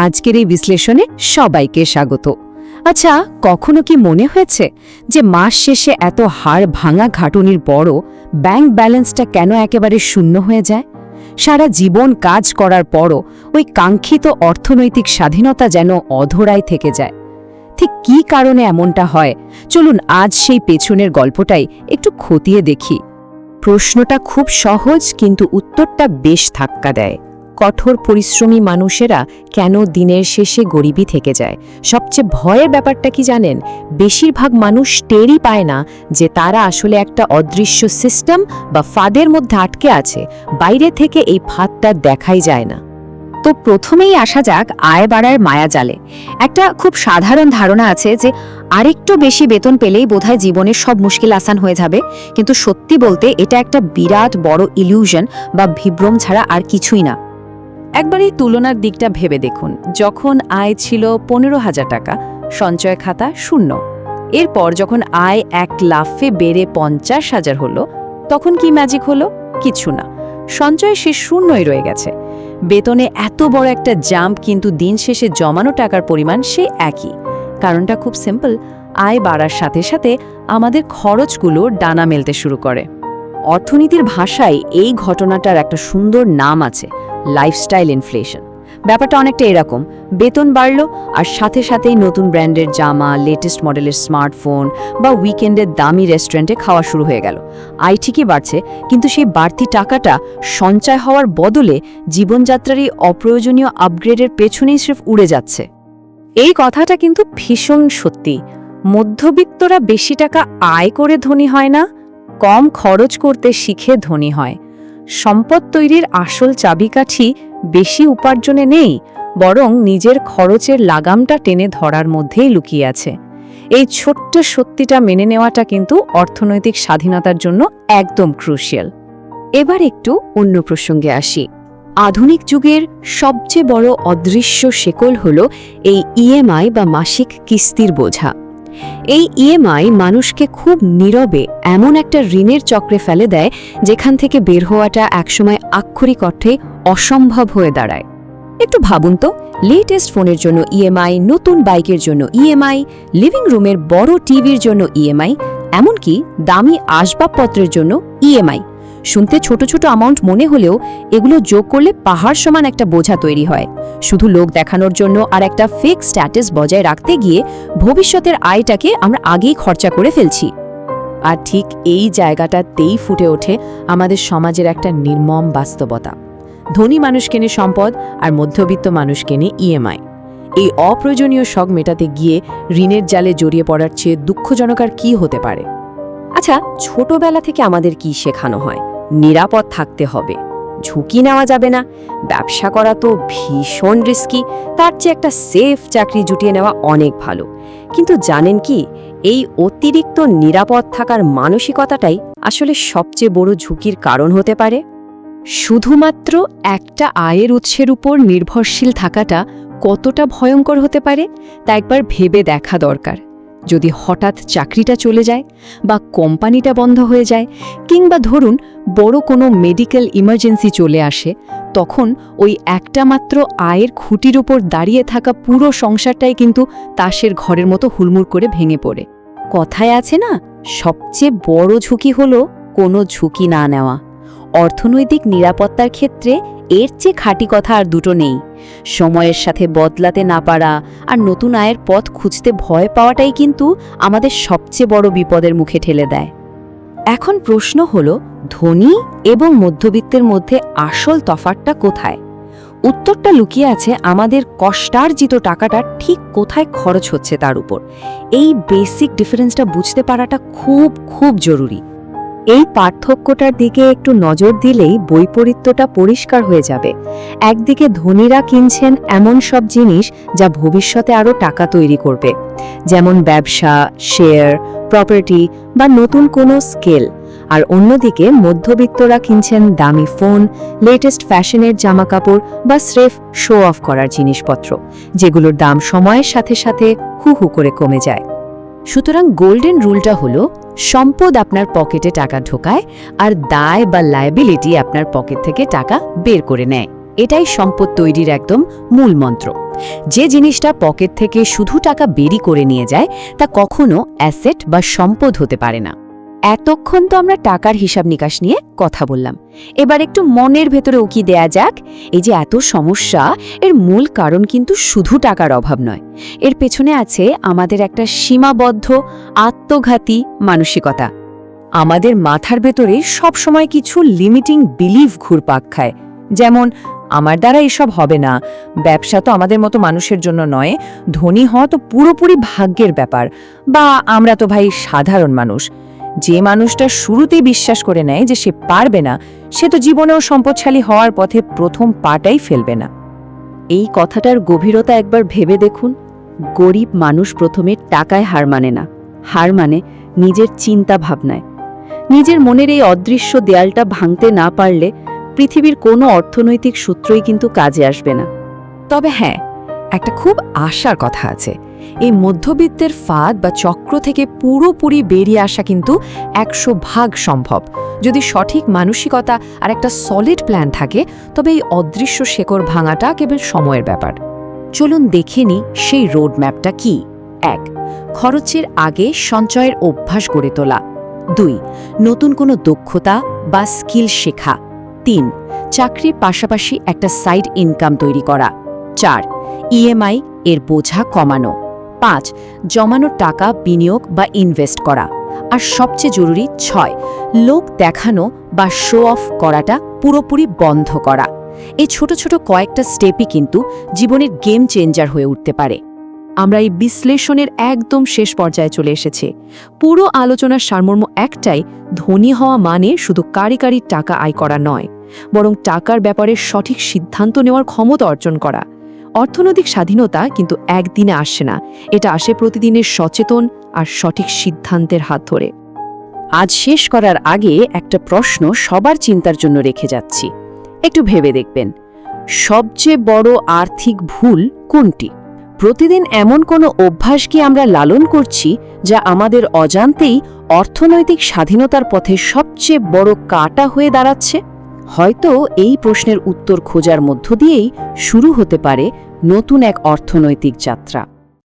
আজকের এই বিশ্লেষণে সবাইকে স্বাগত। আচ্ছা, কখনো কি মনে হয়েছে যে মাস শেষে এত হাড় ভাঙা খাটুনির বড় ব্যাংক ব্যালেন্সটা কেন একেবারে শূন্য হয়ে যায়? সারা জীবন কাজ করার পরও ওই কাঙ্ক্ষিত অর্থনৈতিক স্বাধীনতা যেন অধরাই থেকে যায়। ঠিক কী কারণে এমনটা হয়? চলুন আজ সেই পেছনের গল্পটাই একটু খতিয়ে দেখি। প্রশ্নটা খুব সহজ, কিন্তু উত্তরটা বেশ ধাক্কা দেয়। কঠোর পরিশ্রমী মানুষেরা কেন দিনের শেষে গরিবই থেকে যায়? সবচেয়ে ভয়ের ব্যাপারটা কি জানেন? বেশিরভাগ মানুষ টেরই পায় না যে তারা আসলে একটা অদৃশ্য সিস্টেম বা ফাঁদের মধ্যে আটকে আছে। বাইরে থেকে এই ফাঁদটা দেখাই যায় না। তো প্রথমেই আসা যাক আয় বাড়ার মায়াজালে। একটা খুব সাধারণ ধারণা আছে যে আরেকটু বেশি বেতন পেলেই বোধহয় জীবনের সব মুশকিল আসান হয়ে যাবে, কিন্তু সত্যি বলতে এটা একটা বিরাট বড় ইলিউশন বা বিভ্রম ছাড়া আর কিছুই না। একবার এই তুলনার দিকটা ভেবে দেখুন। যখন আয় ছিল 15,000 টাকা, সঞ্চয় খাতা শূন্য। এরপর যখন আয় এক লাফে বেড়ে 50,000 হলো, তখন কি ম্যাজিক হলো? কিছু না, সঞ্চয় সে শূন্যই রয়ে গেছে। বেতনে এত বড় একটা জাম্প, কিন্তু দিন শেষে জমানো টাকার পরিমাণ সে একই। কারণটা খুব সিম্পল, আয় বাড়ার সাথে সাথে আমাদের খরচগুলো ডানা মেলতে শুরু করে। অর্থনীতির ভাষায় এই ঘটনাটার একটা সুন্দর নাম আছে, লাইফস্টাইল ইনফ্লেশন। ব্যাপারটা অনেকটা এরকম, বেতন বাড়ল আর সাথে সাথেই নতুন ব্র্যান্ডের জামা, লেটেস্ট মডেলের স্মার্টফোন বা উইকেন্ডের দামি রেস্টুরেন্টে খাওয়া শুরু হয়ে গেল। আয় ঠিকই বাড়ছে, কিন্তু সেই বাড়তি টাকাটা সঞ্চয় হওয়ার বদলে জীবনযাত্রার এই অপ্রয়োজনীয় আপগ্রেডের পেছনেই স্রেফ উড়ে যাচ্ছে। এই কথাটা কিন্তু ভীষণ সত্যি। মধ্যবিত্তরা বেশি টাকা আয় করে ধনী হয় না, কম খরচ করতে শিখে ধনী হয়। সম্পদ তৈরির আসল চাবিকাঠি বেশি উপার্জনে নেই, বরং নিজের খরচের লাগামটা টেনে ধরার মধ্যেই লুকিয়ে আছে। এই ছোট্ট সত্যিটা মেনে নেওয়াটা কিন্তু অর্থনৈতিক স্বাধীনতার জন্য একদম ক্রুশিয়াল। এবার একটু অন্য প্রসঙ্গে আসি। আধুনিক যুগের সবচেয়ে বড় অদৃশ্য শেকল হল এই ইএমআই বা মাসিক কিস্তির বোঝা। এই ইএমআই মানুষকে খুব নীরবে এমন একটা ঋণের চক্রে ফেলে দেয়, যেখান থেকে বের হওয়াটা একসময় আক্ষরিক অর্থে অসম্ভব হয়ে দাঁড়ায়। একটু ভাবুন তো, লেটেস্ট ফোনের জন্য ইএমআই, নতুন বাইকের জন্য ইএমআই, লিভিং রুমের বড় টিভির জন্য ইএমআই, এমনকি দামি আসবাবপত্রের জন্য ইএমআই। শুনতে ছোট ছোট অ্যামাউন্ট মনে হলেও এগুলো যোগ করলে পাহাড় সমান একটা বোঝা তৈরি হয়। শুধু লোক দেখানোর জন্য আর একটা ফেক স্ট্যাটাস বজায় রাখতে গিয়ে ভবিষ্যতের আয়টাকে আমরা আগেই খরচা করে ফেলছি। আর ঠিক এই জায়গাটাতেই ফুটে ওঠে আমাদের সমাজের একটা নির্মম বাস্তবতা। ধনী মানুষ কেনে সম্পদ আর মধ্যবিত্ত মানুষ কেনে ইএমআই। এই অপ্রয়োজনীয় শখ মেটাতে গিয়ে ঋণের জালে জড়িয়ে পড়ার চেয়ে দুঃখজনক আর কী হতে পারে? আচ্ছা, ছোটবেলা থেকে আমাদের কি শেখানো হয়? নিরাপদ থাকতে হবে, ঝুঁকি নেওয়া যাবে না, ব্যবসা করা তো ভীষণ রিস্কি, তার চেয়ে একটা সেফ চাকরি জুটিয়ে নেওয়া অনেক ভালো। কিন্তু জানেন কি, এই অতিরিক্ত নিরাপদ থাকার মানসিকতাটাই আসলে সবচেয়ে বড় ঝুঁকির কারণ হতে পারে। শুধুমাত্র একটা আয়ের উৎসের উপর নির্ভরশীল থাকাটা কতটা ভয়ঙ্কর হতে পারে তা একবার ভেবে দেখা দরকার। যদি হঠাৎ চাকরিটা চলে যায়, বা কোম্পানিটা বন্ধ হয়ে যায়, কিংবা ধরুন বড় কোনো মেডিকেল ইমার্জেন্সি চলে আসে, তখন ওই একটা মাত্র আয়ের খুঁটির উপর দাঁড়িয়ে থাকা পুরো সংসারটাই কিন্তু তাসের ঘরের মতো হুড়মুড় করে ভেঙে পড়ে। কথায় আছে না, সবচেয়ে বড় ঝুঁকি হলো কোনো ঝুঁকি না নেওয়া। অর্থনৈতিক নিরাপত্তার ক্ষেত্রে এর চেয়ে খাঁটি কথা আর দুটো নেই। সময়ের সাথে বদলাতে না পারা আর নতুন আয়ের পথ খুঁজতে ভয় পাওয়াটাই কিন্তু আমাদের সবচেয়ে বড় বিপদের মুখে ঠেলে দেয়। এখন প্রশ্ন হলো, ধনী এবং মধ্যবিত্তের মধ্যে আসল তফাৎটা কোথায়? উত্তরটা লুকিয়ে আছে আমাদের কষ্টার্জিত টাকাটা ঠিক কোথায় খরচ হচ্ছে তার উপর। এই বেসিক ডিফারেন্সটা বুঝতে পারাটা খুব খুব জরুরি। এই পার্থক্যটার দিকে একটু নজর দিলেই বৈপরীত্যটা পরিষ্কার হয়ে যাবে। একদিকে ধনীরা কিনছেন এমন সব জিনিস যা ভবিষ্যতে আরও টাকা তৈরি করবে, যেমন ব্যবসা, শেয়ার, প্রপার্টি বা নতুন কোনো স্কেল। আর অন্যদিকে মধ্যবিত্তরা কিনছেন দামি ফোন, লেটেস্ট ফ্যাশনের জামাকাপড় বা স্রেফ শো অফ করার জিনিসপত্র, যেগুলোর দাম সময়ের সাথে সাথে হু হু করে কমে যায়। সুতরাং গোল্ডেন রুলটা হলো, সম্পদ আপনার পকেটে টাকা ঢোকায় আর দায় বা লায়াবিলিটি আপনার পকেট থেকে টাকা বের করে নেয়। এটাই সম্পদ তৈরির একদম মূল মন্ত্র। যে জিনিসটা পকেট থেকে শুধু টাকা বেরি করে নিয়ে যায় তা কখনো অ্যাসেট বা সম্পদ হতে পারে না। এতক্ষণ তো আমরা টাকার হিসাব নিকাশ নিয়ে কথা বললাম, এবার একটু মনের ভেতরে উকি দেয়া যাক। এই যে এত সমস্যা, এর মূল কারণ কিন্তু শুধু টাকার অভাব নয়, এর পেছনে আছে আমাদের একটা সীমাবদ্ধ আত্মঘাতী মানসিকতা। আমাদের মাথার ভেতরে সবসময় কিছু লিমিটিং বিলিভ ঘুরপাক খায়, যেমন আমার দ্বারা এসব হবে না, ব্যবসা তো আমাদের মতো মানুষের জন্য নয়, ধনী হওয়া তো পুরোপুরি ভাগ্যের ব্যাপার, বা আমরা তো ভাই সাধারণ মানুষ। যে মানুষটা শুরুতেই বিশ্বাস করে নেয় যে সে পারবে না, সে তো জীবনেও সম্পদশালী হওয়ার পথে প্রথম পাটাই ফেলবে না। এই কথাটার গভীরতা একবার ভেবে দেখুন। গরিব মানুষ প্রথমে টাকায় হার মানে না, হার মানে নিজের চিন্তা ভাবনায়। নিজের মনের এই অদৃশ্য দেয়ালটা ভাঙতে না পারলে পৃথিবীর কোনো অর্থনৈতিক সূত্রই কিন্তু কাজে আসবে না। তবে হ্যাঁ, একটা খুব আশার কথা আছে। এই মধ্যবিত্তের ফাঁদ বা চক্র থেকে পুরোপুরি বেরিয়ে আসা কিন্তু 100% সম্ভব। যদি সঠিক মানসিকতা আর একটা সলিড প্ল্যান থাকে, তবে এই অদৃশ্য শেকড় ভাঙাটা কেবল সময়ের ব্যাপার। চলুন দেখে নিই সেই রোড ম্যাপটা কি। 1. খরচের আগে সঞ্চয়ের অভ্যাস গড়ে তোলা। 2. নতুন কোনো দক্ষতা বা স্কিল শেখা। 3. চাকরির পাশাপাশি একটা সাইড ইনকাম তৈরি করা। 4. ইএমআই এর বোঝা কমানো। 5. জমানো টাকা বিনিয়োগ বা ইনভেস্ট করা। আর সবচেয়ে জরুরি 6. লোক দেখানো বা শো অফ করাটা পুরোপুরি বন্ধ করা। এই ছোট ছোট কয়েকটা স্টেপই কিন্তু জীবনের গেম চেঞ্জার হয়ে উঠতে পারে। আমরা এই বিশ্লেষণের একদম শেষ পর্যায়ে চলে এসেছি। পুরো আলোচনার সারমর্ম একটাই, ধনী হওয়া মানে শুধু কারি কারি টাকা আয় করা নয়, বরং টাকার ব্যাপারে সঠিক সিদ্ধান্ত নেওয়ার ক্ষমতা অর্জন করা। অর্থনৈতিক স্বাধীনতা কিন্তু একদিনে আসে না, এটা আসে প্রতিদিনের সচেতন আর সঠিক সিদ্ধান্তের হাত ধরে। আজ শেষ করার আগে একটা প্রশ্ন সবার চিন্তার জন্য রেখে যাচ্ছি, একটু ভেবে দেখবেন, সবচেয়ে বড় আর্থিক ভুল কোনটি? প্রতিদিন এমন কোনো অভ্যাস কি আমরা লালন করছি যা আমাদের অজান্তেই অর্থনৈতিক স্বাধীনতার পথে সবচেয়ে বড় কাঁটা হয়ে দাঁড়াচ্ছে? হয়তো এই প্রশ্নের উত্তর খোঁজার মধ্য দিয়েই শুরু হতে পারে নতুন এক অর্থনৈতিক যাত্রা।